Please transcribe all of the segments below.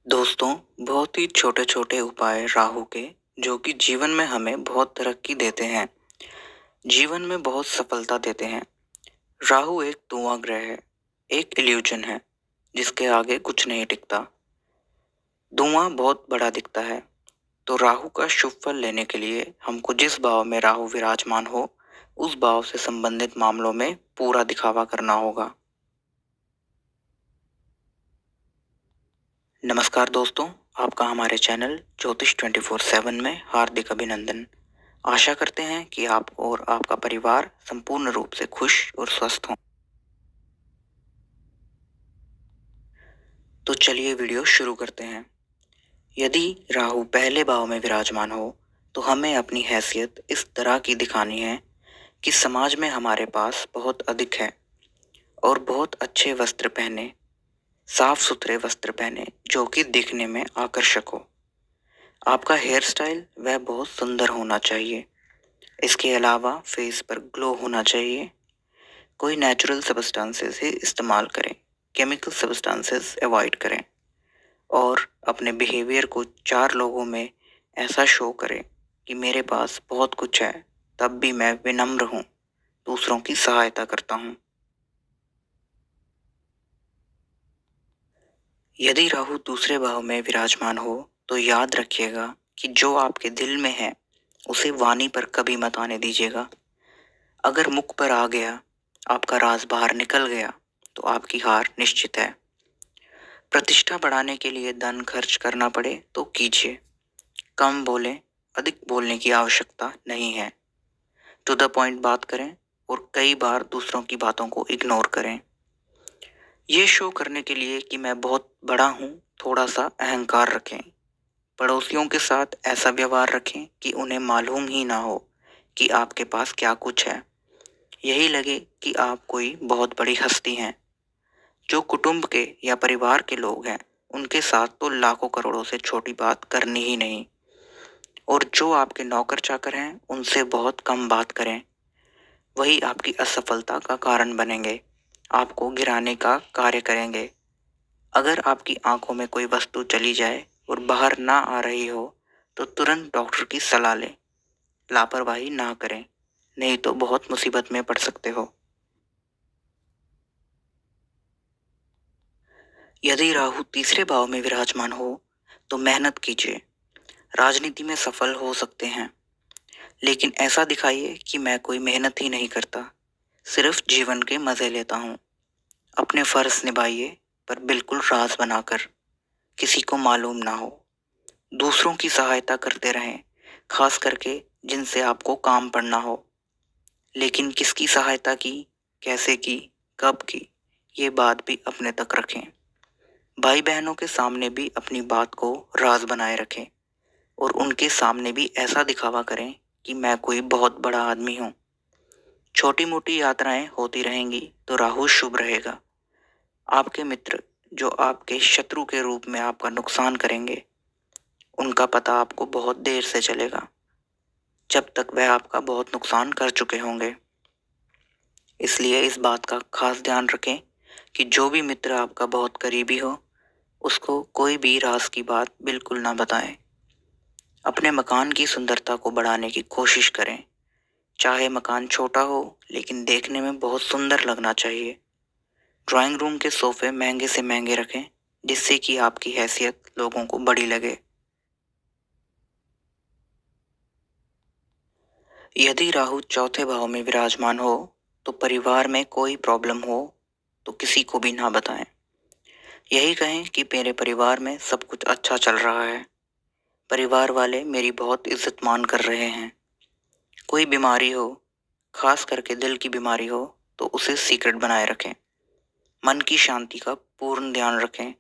दोस्तों, बहुत ही छोटे-छोटे उपाय राहु के जो कि जीवन में हमें बहुत तरक्की देते हैं, जीवन में बहुत सफलता देते हैं। राहु एक धुआं ग्रह है, एक इल्यूजन है, जिसके आगे कुछ नहीं टिकता। धुआं बहुत बड़ा दिखता है, तो राहु का शुभ फल लेने के लिए हमको जिस भाव में राहु विराजमान हो, उस भाव से संबंधित मामलों में पूरा दिखावा करना होगा। नमस्कार दोस्तों, आपका हमारे चैनल ज्योतिष 24/7 में हार्दिक अभिनंदन। आशा करते हैं कि आप और आपका परिवार संपूर्ण रूप से खुश और स्वस्थ हों। तो चलिए वीडियो शुरू करते हैं। यदि राहु पहले भाव में विराजमान हो, तो हमें अपनी हैसियत इस तरह की दिखानी है कि समाज में हमारे पास बहुत अधिक है और बहुत अच्छे वस्त्र पहने, साफ सुथरे वस्त्र पहने जो कि दिखने में आकर्षक हो। आपका हेयर स्टाइल वह बहुत सुंदर होना चाहिए। इसके अलावा फेस पर ग्लो होना चाहिए। कोई नेचुरल सब्सटेंसेस ही इस्तेमाल करें, केमिकल सब्सटेंसेस अवॉइड करें और अपने बिहेवियर को चार लोगों में ऐसा शो करें कि मेरे पास बहुत कुछ है, तब भी मैं विनम्र हूँ, दूसरों की सहायता करता हूँ। यदि राहु दूसरे भाव में विराजमान हो, तो याद रखिएगा कि जो आपके दिल में है, उसे वाणी पर कभी मत आने दीजिएगा। अगर मुख पर आ गया, आपका राज बाहर निकल गया, तो आपकी हार निश्चित है। प्रतिष्ठा बढ़ाने के लिए धन खर्च करना पड़े तो कीजिए, कम बोलें, अधिक बोलने की आवश्यकता नहीं है। टू द पॉइंट बात करें और कई बार दूसरों की बातों को इग्नोर करें। ये शो करने के लिए कि मैं बहुत बड़ा हूँ, थोड़ा सा अहंकार रखें। पड़ोसियों के साथ ऐसा व्यवहार रखें कि उन्हें मालूम ही ना हो कि आपके पास क्या कुछ है। यही लगे कि आप कोई बहुत बड़ी हस्ती हैं। जो कुटुंब के या परिवार के लोग हैं, उनके साथ तो लाखों करोड़ों से छोटी बात करनी ही नहीं। और जो आपके नौकर चाकर हैं, उनसे बहुत कम बात करें। वही आपकी असफलता का कारण बनेंगे, आपको गिराने का कार्य करेंगे। अगर आपकी आंखों में कोई वस्तु चली जाए और बाहर ना आ रही हो, तो तुरंत डॉक्टर की सलाह लें। लापरवाही ना करें, नहीं तो बहुत मुसीबत में पड़ सकते हो। यदि राहु तीसरे भाव में विराजमान हो, तो मेहनत कीजिए। राजनीति में सफल हो सकते हैं, लेकिन ऐसा दिखाइए कि मैं कोई मेहनत ही नहीं करता, सिर्फ जीवन के मजे लेता हूँ। अपने फर्ज निभाइए, पर बिल्कुल राज बनाकर, किसी को मालूम ना हो। दूसरों की सहायता करते रहें, खास करके जिनसे आपको काम पड़ना हो। लेकिन किसकी सहायता की, कैसे की, कब की, ये बात भी अपने तक रखें। भाई बहनों के सामने भी अपनी बात को राज बनाए रखें और उनके सामने भी ऐसा दिखावा करें कि मैं कोई बहुत बड़ा आदमी हूँ। छोटी मोटी यात्राएं होती रहेंगी तो राहु शुभ रहेगा। आपके मित्र जो आपके शत्रु के रूप में आपका नुकसान करेंगे, उनका पता आपको बहुत देर से चलेगा, जब तक वह आपका बहुत नुकसान कर चुके होंगे। इसलिए इस बात का खास ध्यान रखें कि जो भी मित्र आपका बहुत करीबी हो, उसको कोई भी राज की बात बिल्कुल ना बताएं। अपने मकान की सुंदरता को बढ़ाने की कोशिश करें। चाहे मकान छोटा हो, लेकिन देखने में बहुत सुंदर लगना चाहिए। ड्राइंग रूम के सोफे महंगे से महंगे रखें, जिससे कि आपकी हैसियत लोगों को बड़ी लगे। यदि राहु चौथे भाव में विराजमान हो, तो परिवार में कोई प्रॉब्लम हो तो किसी को भी ना बताएं। यही कहें कि मेरे परिवार में सब कुछ अच्छा चल रहा है, परिवार वाले मेरी बहुत इज्जत मान कर रहे हैं। कोई बीमारी हो, खास करके दिल की बीमारी हो, तो उसे सीक्रेट बनाए रखें। मन की शांति का पूर्ण ध्यान रखें।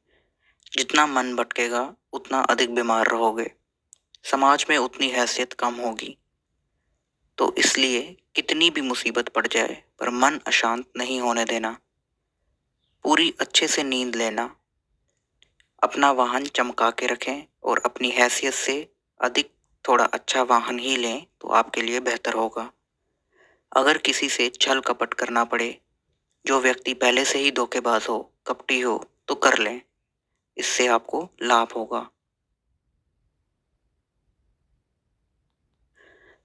जितना मन भटकेगा, उतना अधिक बीमार रहोगे, समाज में उतनी हैसियत कम होगी। तो इसलिए कितनी भी मुसीबत पड़ जाए, पर मन अशांत नहीं होने देना। पूरी अच्छे से नींद लेना। अपना वाहन चमका के रखें और अपनी हैसियत से अधिक थोड़ा अच्छा वाहन ही लें तो आपके लिए बेहतर होगा। अगर किसी से छल कपट करना पड़े, जो व्यक्ति पहले से ही धोखेबाज हो, कपटी हो, तो कर लें। इससे आपको लाभ होगा।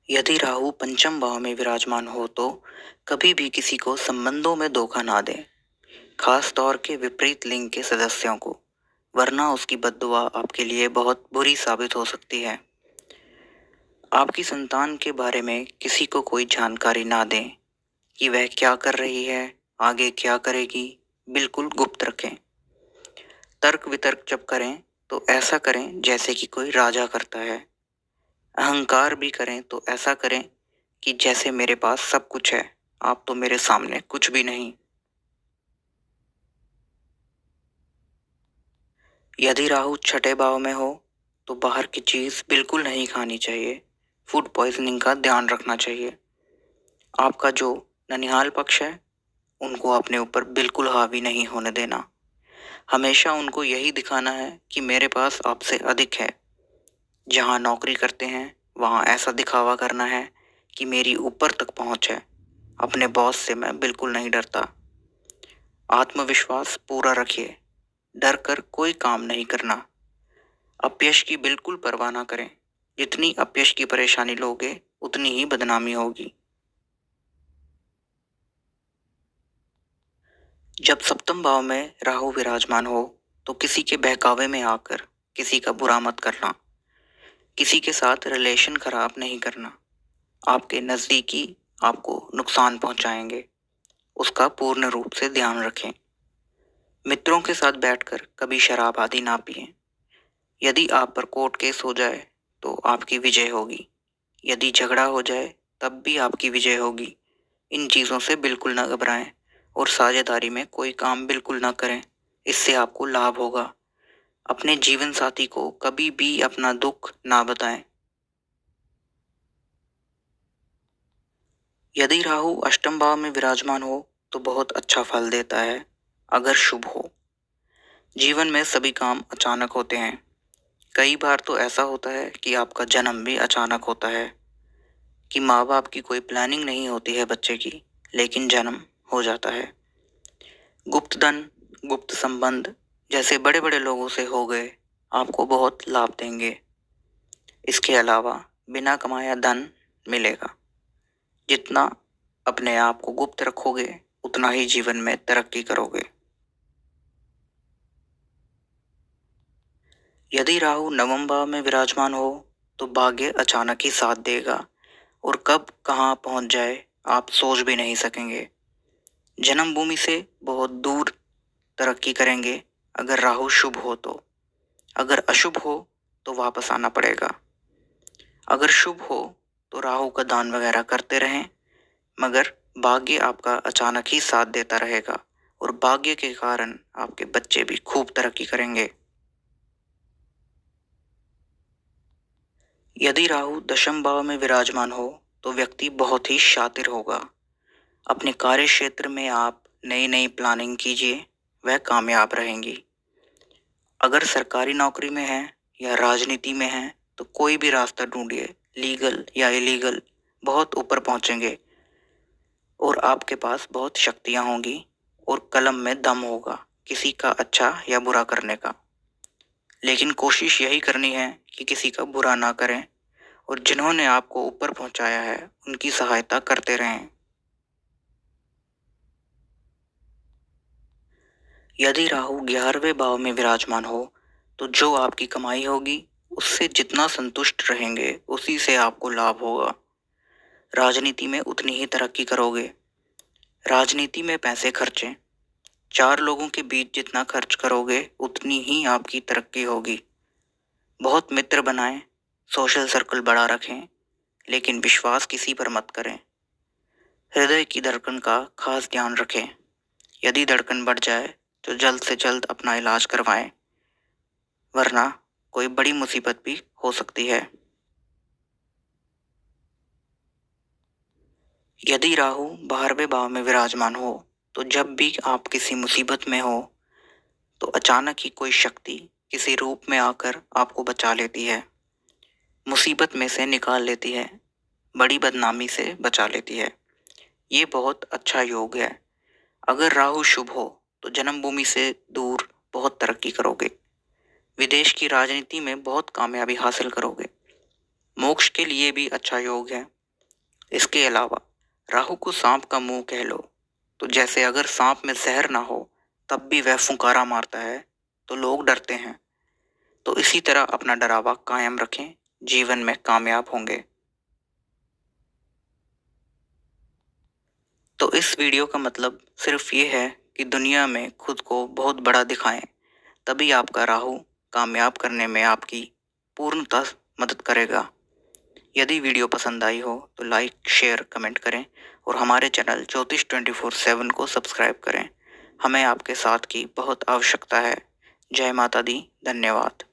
यदि राहु पंचम भाव में विराजमान हो तो कभी भी किसी को संबंधों में धोखा ना दें, खास तौर के विपरीत लिंग के सदस्यों को, वरना उसकी बद्दुआ आपके लिए बहुत बुरी साबित हो सकती है। आपकी संतान के बारे में किसी को कोई जानकारी ना दें कि वह क्या कर रही है, आगे क्या करेगी, बिल्कुल गुप्त रखें। तर्क वितर्क जब करें तो ऐसा करें जैसे कि कोई राजा करता है। अहंकार भी करें तो ऐसा करें कि जैसे मेरे पास सब कुछ है, आप तो मेरे सामने कुछ भी नहीं। यदि राहु छठे भाव में हो तो बाहर की चीज बिल्कुल नहीं खानी चाहिए। फूड पॉइजनिंग का ध्यान रखना चाहिए। आपका जो ननिहाल पक्ष है उनको अपने ऊपर बिल्कुल हावी नहीं होने देना। हमेशा उनको यही दिखाना है कि मेरे पास आपसे अधिक है। जहाँ नौकरी करते हैं वहाँ ऐसा दिखावा करना है कि मेरी ऊपर तक पहुँच है। अपने बॉस से मैं बिल्कुल नहीं डरता। आत्मविश्वास पूरा रखिए। डर कर कोई काम नहीं करना। अपयश की बिल्कुल परवाह ना करें। जितनी अपयश की परेशानी लोगे उतनी ही बदनामी होगी। जब सप्तम भाव में राहु विराजमान हो तो किसी के बहकावे में आकर किसी का बुरा मत करना। किसी के साथ रिलेशन खराब नहीं करना। आपके नज़दीकी आपको नुकसान पहुंचाएंगे, उसका पूर्ण रूप से ध्यान रखें। मित्रों के साथ बैठकर कभी शराब आदि ना पिएं। यदि आप पर कोर्ट केस हो जाए तो आपकी विजय होगी। यदि झगड़ा हो जाए तब भी आपकी विजय होगी। इन चीज़ों से बिल्कुल ना घबराएं और साझेदारी में कोई काम बिल्कुल ना करें, इससे आपको लाभ होगा। अपने जीवन साथी को कभी भी अपना दुख ना बताएं। यदि राहु अष्टम भाव में विराजमान हो तो बहुत अच्छा फल देता है अगर शुभ हो। जीवन में सभी काम अचानक होते हैं। कई बार तो ऐसा होता है कि आपका जन्म भी अचानक होता है, कि माँ बाप की कोई प्लानिंग नहीं होती है बच्चे की, लेकिन जन्म हो जाता है। गुप्त धन, गुप्त संबंध जैसे बड़े बड़े लोगों से हो गए आपको बहुत लाभ देंगे। इसके अलावा बिना कमाया धन मिलेगा। जितना अपने आप को गुप्त रखोगे उतना ही जीवन में तरक्की करोगे। यदि राहु नवम भाव में विराजमान हो तो भाग्य अचानक ही साथ देगा और कब कहाँ पहुंच जाए आप सोच भी नहीं सकेंगे। जन्मभूमि से बहुत दूर तरक्की करेंगे अगर राहु शुभ हो तो। अगर अशुभ हो तो वापस आना पड़ेगा। अगर शुभ हो तो राहु का दान वगैरह करते रहें, मगर भाग्य आपका अचानक ही साथ देता रहेगा और भाग्य के कारण आपके बच्चे भी खूब तरक्की करेंगे। यदि राहु दशम भाव में विराजमान हो तो व्यक्ति बहुत ही शातिर होगा। अपने कार्य क्षेत्र में आप नई नई प्लानिंग कीजिए, वह कामयाब रहेंगी। अगर सरकारी नौकरी में है या राजनीति में है तो कोई भी रास्ता ढूंढिए, लीगल या इलीगल, बहुत ऊपर पहुंचेंगे और आपके पास बहुत शक्तियां होंगी और कलम में दम होगा किसी का अच्छा या बुरा करने का। लेकिन कोशिश यही करनी है कि किसी का बुरा ना करें और जिन्होंने आपको ऊपर पहुंचाया है उनकी सहायता करते रहें। यदि राहु 11वें भाव में विराजमान हो तो जो आपकी कमाई होगी उससे जितना संतुष्ट रहेंगे उसी से आपको लाभ होगा। राजनीति में उतनी ही तरक्की करोगे। राजनीति में पैसे खर्चें। चार लोगों के बीच जितना खर्च करोगे उतनी ही आपकी तरक्की होगी। बहुत मित्र बनाएं, सोशल सर्कल बड़ा रखें, लेकिन विश्वास किसी पर मत करें। हृदय की धड़कन का खास ध्यान रखें। यदि धड़कन बढ़ जाए तो जल्द से जल्द अपना इलाज करवाएं, वरना कोई बड़ी मुसीबत भी हो सकती है। यदि राहु 12वें भाव में विराजमान हो तो जब भी आप किसी मुसीबत में हो तो अचानक ही कोई शक्ति किसी रूप में आकर आपको बचा लेती है, मुसीबत में से निकाल लेती है, बड़ी बदनामी से बचा लेती है। ये बहुत अच्छा योग है। अगर राहु शुभ हो तो जन्मभूमि से दूर बहुत तरक्की करोगे। विदेश की राजनीति में बहुत कामयाबी हासिल करोगे। मोक्ष के लिए भी अच्छा योग है। इसके अलावा राहु को सांप का मुंह कह लो। तो जैसे अगर सांप में जहर ना हो तब भी वह फुंकारा मारता है तो लोग डरते हैं। तो इसी तरह अपना डरावा कायम रखें, जीवन में कामयाब होंगे। तो इस वीडियो का मतलब सिर्फ ये है कि दुनिया में खुद को बहुत बड़ा दिखाएं, तभी आपका राहु कामयाब करने में आपकी पूर्णतः मदद करेगा। यदि वीडियो पसंद आई हो तो लाइक, शेयर, कमेंट करें और हमारे चैनल ज्योतिष 24/7 को सब्सक्राइब करें। हमें आपके साथ की बहुत आवश्यकता है। जय माता दी। धन्यवाद।